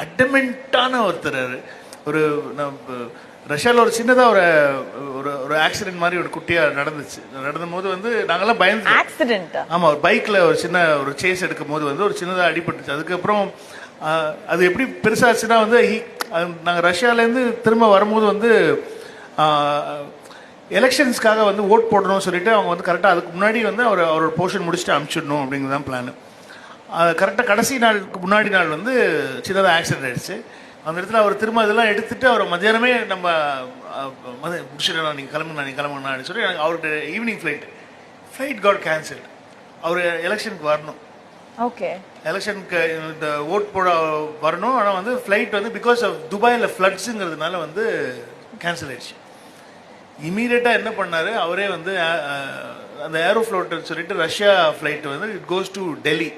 அடமெண்ட்டான ஒருத்தர். ஒரு ரஷ்யாவில் ஒரு சின்னதாக ஒரு ஒரு ஒரு ஆக்சிடென்ட் மாதிரி ஒரு குட்டியாக நடந்தும் போது வந்து நாங்கெல்லாம் பயந்து. ஆக்சிடென்ட்? ஆமாம், ஒரு பைக்கில் ஒரு சின்ன ஒரு சேஸ் எடுக்கும் போது வந்து ஒரு சின்னதாக அடிபட்டுச்சு. அதுக்கப்புறம் அது எப்படி பெருசாச்சுன்னா வந்து நாங்கள் ரஷ்யாவிலேருந்து திரும்ப வரும்போது வந்து எலெக்ஷன்ஸ்க்காக வந்து ஓட் போடணும்னு சொல்லிட்டு அவங்க வந்து கரெக்டாக அதுக்கு முன்னாடி வந்து அவரோட போர்ஷன் முடிச்சுட்டு அனுப்பிச்சிடணும் அப்படிங்கிறது தான் பிளான். கரெக்டாக கடைசி நாளுக்கு முன்னாடி நாள் வந்து சின்னதாக ஆக்சிடென்ட் ஆயிடுச்சு. அந்த இடத்துல அவர் திரும்ப அதெல்லாம் எடுத்துட்டு அவர் மத்தியானமே நம்ம முடிச்சிடலாம், நீங்கள் கிளம்புங்கண்ணா அப்படின்னு சொல்லி எனக்கு அவருடைய ஈவினிங் ஃப்ளைட் காட் கேன்சல். அவர் எலெக்ஷனுக்கு வரணும். ஓகே, எலெக்ஷனுக்கு இந்த ஓட் போட வரணும். ஆனால் வந்து ஃப்ளைட் வந்து பிகாஸ் ஆஃப் துபாயில் ஃப்ளட்ஸுங்கிறதுனால வந்து கேன்சல் ஆயிடுச்சு. இமீடியட்டாக என்ன பண்ணார் அவரே வந்து அந்த ஏரோஃப்ளோட்டுன்னு சொல்லிட்டு ரஷ்யா ஃப்ளைட் வந்து இட் கோஸ் டு டெல்லி.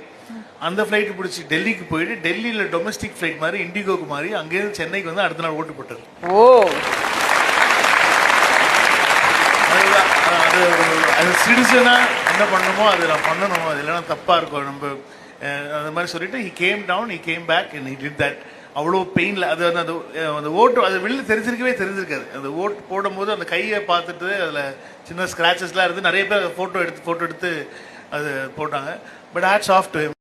அந்த ஃப்ளைட்டு பிடிச்சி டெல்லிக்கு போயிட்டு டெல்லியில் டொமஸ்டிக் ஃப்ளைட் மாதிரி இண்டிகோக்கு மாதிரி அங்கேருந்து சென்னைக்கு வந்து அடுத்த நாள் ஓட்டு போட்டார். ஓ, அது சிட்டிசனாக என்ன பண்ணணுமோ அது நான் பண்ணணும், அது இல்லைன்னா தப்பாக இருக்கும் நம்ம அந்த மாதிரி சொல்லிட்டு he came down, he came back and he did that. அவ்வளோ பெயினில் அது வந்து அந்த ஓட்டு அது வெளியில் தெரிஞ்சிருக்காது. அந்த ஓட்டு போடும்போது அந்த கையை பார்த்துட்டு அதில் சின்ன ஸ்க்ராச்சஸ்லாம் இருந்து நிறைய பேர் ஃபோட்டோ எடுத்து அது போட்டாங்க. But hats off to him.